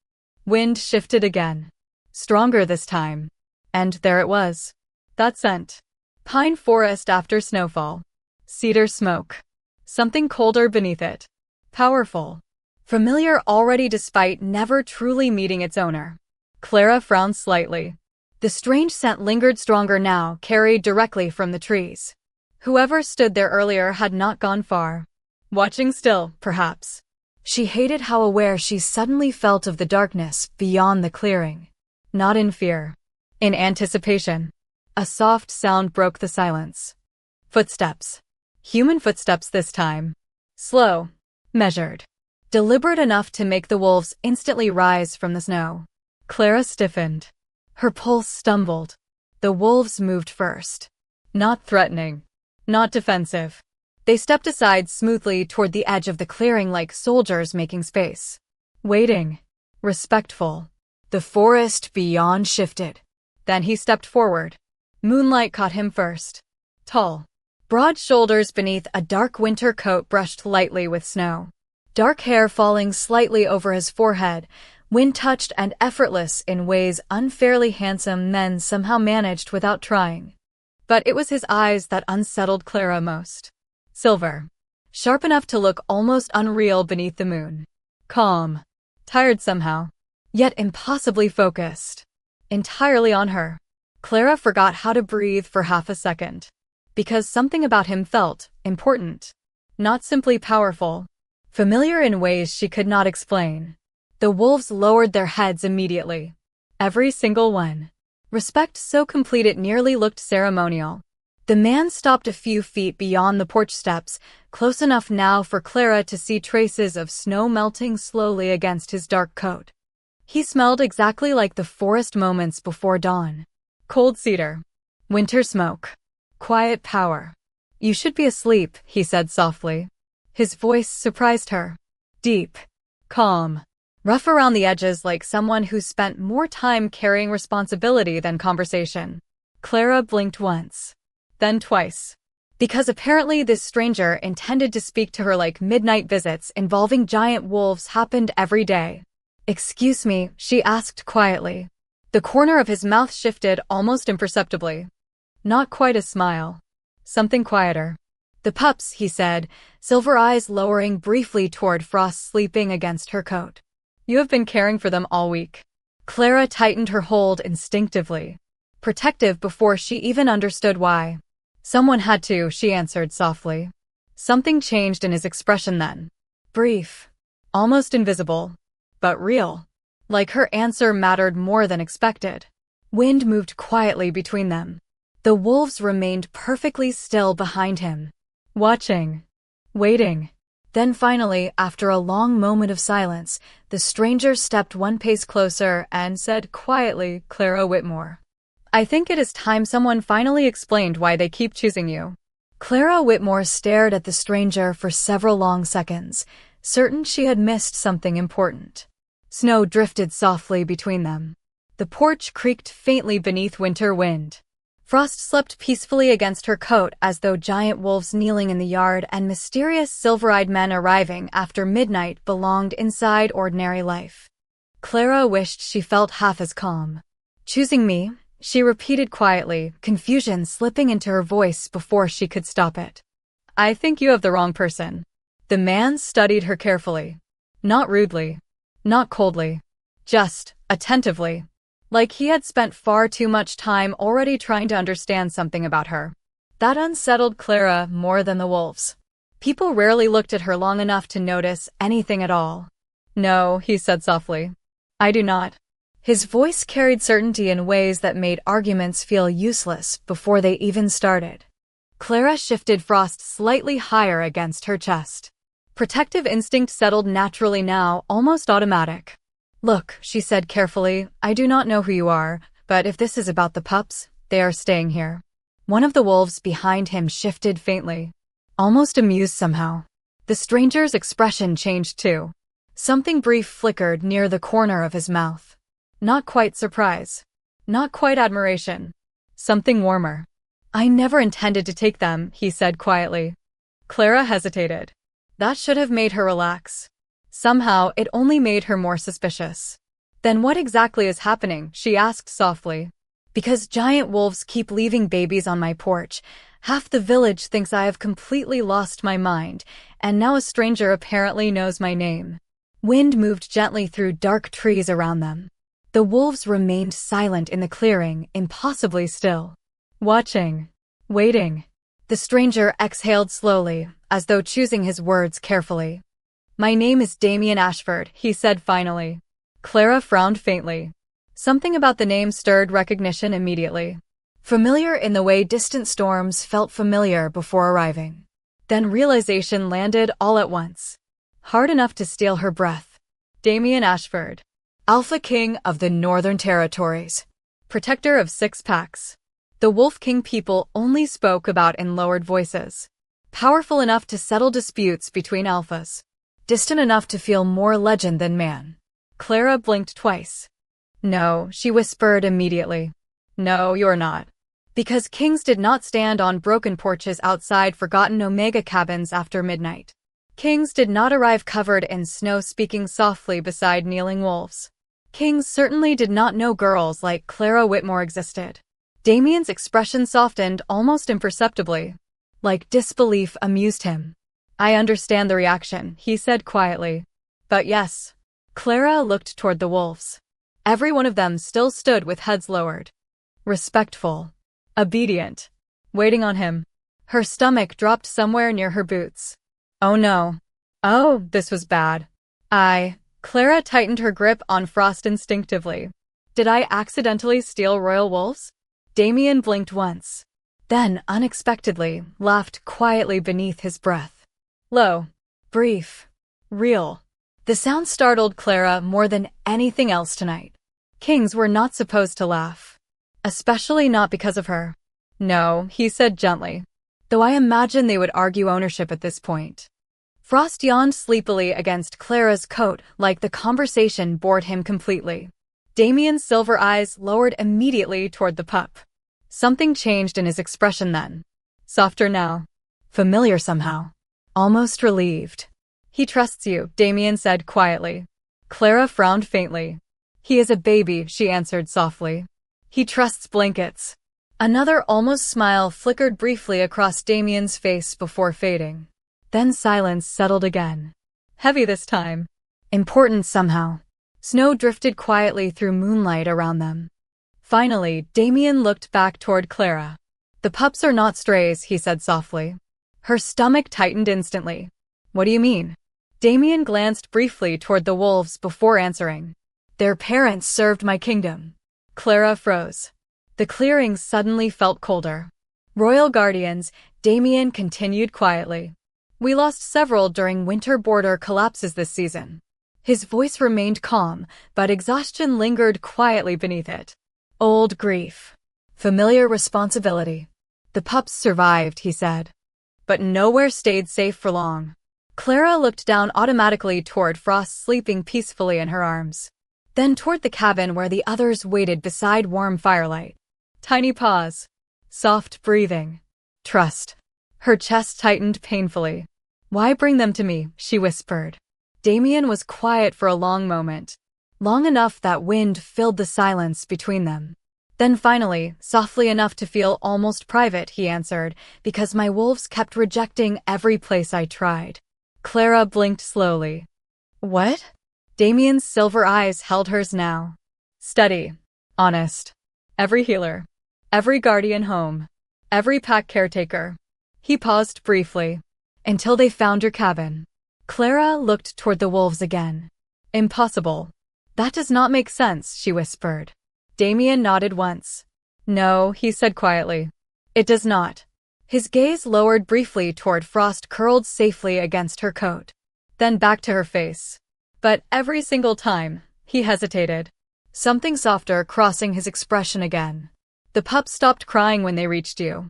Wind shifted again. Stronger this time. And there it was. That scent. Pine forest after snowfall. Cedar smoke. Something colder beneath it. Powerful. Familiar already despite never truly meeting its owner. Clara frowned slightly. The strange scent lingered stronger now, carried directly from the trees. Whoever stood there earlier had not gone far. Watching still, perhaps. She hated how aware she suddenly felt of the darkness beyond the clearing. Not in fear. In anticipation. A soft sound broke the silence. Footsteps. Human footsteps this time. Slow. Measured. Deliberate enough to make the wolves instantly rise from the snow. Clara stiffened. Her pulse stumbled. The wolves moved first. Not threatening. Not defensive. They stepped aside smoothly toward the edge of the clearing like soldiers making space. Waiting. Respectful. The forest beyond shifted. Then he stepped forward. Moonlight caught him first. Tall. Broad shoulders beneath a dark winter coat brushed lightly with snow. Dark hair falling slightly over his forehead, wind-touched and effortless in ways unfairly handsome men somehow managed without trying. But it was his eyes that unsettled Clara most. Silver. Sharp enough to look almost unreal beneath the moon. Calm. Tired somehow. Yet impossibly focused. Entirely on her. Clara forgot how to breathe for half a second. Because something about him felt important. Not simply powerful. Familiar in ways she could not explain. The wolves lowered their heads immediately. Every single one. Respect so complete it nearly looked ceremonial. The man stopped a few feet beyond the porch steps, close enough now for Clara to see traces of snow melting slowly against his dark coat. He smelled exactly like the forest moments before dawn. Cold cedar. Winter smoke. Quiet power. You should be asleep, he said softly. His voice surprised her. Deep. Calm. Rough around the edges like someone who spent more time carrying responsibility than conversation. Clara blinked once. Then twice. Because apparently this stranger intended to speak to her like midnight visits involving giant wolves happened every day. Excuse me, she asked quietly. The corner of his mouth shifted almost imperceptibly. Not quite a smile. Something quieter. The pups, he said, silver eyes lowering briefly toward Frost sleeping against her coat. You have been caring for them all week. Clara tightened her hold instinctively. Protective before she even understood why. Someone had to, she answered softly. Something changed in his expression then. Brief. Almost invisible. But real. Like her answer mattered more than expected. Wind moved quietly between them. The wolves remained perfectly still behind him. Watching. Waiting. Then finally, after a long moment of silence, the stranger stepped one pace closer and said quietly, Clara Whitmore. I think it is time someone finally explained why they keep choosing you. Clara Whitmore stared at the stranger for several long seconds, certain she had missed something important. Snow drifted softly between them. The porch creaked faintly beneath winter wind. Frost slept peacefully against her coat as though giant wolves kneeling in the yard and mysterious silver-eyed men arriving after midnight belonged inside ordinary life. Clara wished she felt half as calm. Choosing me, she repeated quietly, confusion slipping into her voice before she could stop it. I think you have the wrong person. The man studied her carefully. Not rudely. Not coldly. Just attentively. Like he had spent far too much time already trying to understand something about her. That unsettled Clara more than the wolves. People rarely looked at her long enough to notice anything at all. No, he said softly. I do not. His voice carried certainty in ways that made arguments feel useless before they even started. Clara shifted Frost slightly higher against her chest. Protective instinct settled naturally now, almost automatic. Look, she said carefully, I do not know who you are, but if this is about the pups, they are staying here. One of the wolves behind him shifted faintly. Almost amused somehow. The stranger's expression changed too. Something brief flickered near the corner of his mouth. Not quite surprise. Not quite admiration. Something warmer. I never intended to take them, he said quietly. Clara hesitated. That should have made her relax. Somehow, it only made her more suspicious. Then what exactly is happening? She asked softly. Because giant wolves keep leaving babies on my porch. Half the village thinks I have completely lost my mind, and now a stranger apparently knows my name. Wind moved gently through dark trees around them. The wolves remained silent in the clearing, impossibly still. Watching. Waiting. The stranger exhaled slowly, as though choosing his words carefully. My name is Damien Ashford, he said finally. Clara frowned faintly. Something about the name stirred recognition immediately. Familiar in the way distant storms felt familiar before arriving. Then realization landed all at once. Hard enough to steal her breath. Damien Ashford. Alpha King of the Northern Territories. Protector of 6 packs. The Wolf King people only spoke about in lowered voices. Powerful enough to settle disputes between alphas. Distant enough to feel more legend than man. Clara blinked twice. No, she whispered immediately. No, you're not. Because kings did not stand on broken porches outside forgotten Omega cabins after midnight. Kings did not arrive covered in snow speaking softly beside kneeling wolves. Kings certainly did not know girls like Clara Whitmore existed. Damien's expression softened almost imperceptibly. Like disbelief amused him. I understand the reaction, he said quietly. But yes. Clara looked toward the wolves. Every one of them still stood with heads lowered. Respectful. Obedient. Waiting on him. Her stomach dropped somewhere near her boots. Oh no. Oh, this was bad. Clara tightened her grip on Frost instinctively. Did I accidentally steal royal wolves? Damien blinked once. Then, unexpectedly, laughed quietly beneath his breath. Low. Brief. Real. The sound startled Clara more than anything else tonight. Kings were not supposed to laugh. Especially not because of her. No, he said gently. Though I imagine they would argue ownership at this point. Frost yawned sleepily against Clara's coat like the conversation bored him completely. Damien's silver eyes lowered immediately toward the pup. Something changed in his expression then. Softer now. Familiar somehow. Almost relieved. He trusts you, Damien said quietly. Clara frowned faintly. He is a baby, she answered softly. He trusts blankets. Another almost smile flickered briefly across Damien's face before fading. Then silence settled again. Heavy this time. Important somehow. Snow drifted quietly through moonlight around them. Finally, Damien looked back toward Clara. The pups are not strays, he said softly. Her stomach tightened instantly. What do you mean? Damien glanced briefly toward the wolves before answering. Their parents served my kingdom. Clara froze. The clearing suddenly felt colder. Royal guardians, Damien continued quietly. We lost several during winter border collapses this season. His voice remained calm, but exhaustion lingered quietly beneath it. Old grief. Familiar responsibility. The pups survived, he said. But nowhere stayed safe for long. Clara looked down automatically toward Frost sleeping peacefully in her arms. Then toward the cabin where the others waited beside warm firelight. Tiny pause. Soft breathing. Trust. Her chest tightened painfully. Why bring them to me? She whispered. Damien was quiet for a long moment. Long enough that wind filled the silence between them. Then finally, softly enough to feel almost private, he answered, because my wolves kept rejecting every place I tried. Clara blinked slowly. What? Damien's silver eyes held hers now. Steady. Honest. Every healer. Every guardian home. Every pack caretaker. He paused briefly. Until they found your cabin. Clara looked toward the wolves again. Impossible. That does not make sense, she whispered. Damien nodded once. No, he said quietly. It does not. His gaze lowered briefly toward Frost curled safely against her coat. Then back to her face. But every single time, he hesitated. Something softer crossing his expression again. The pups stopped crying when they reached you.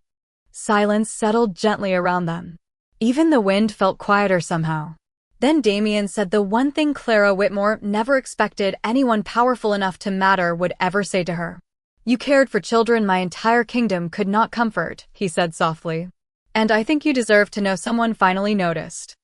Silence settled gently around them. Even the wind felt quieter somehow. Then Damien said the one thing Clara Whitmore never expected anyone powerful enough to matter would ever say to her. "You cared for children my entire kingdom could not comfort," he said softly. "And I think you deserve to know someone finally noticed."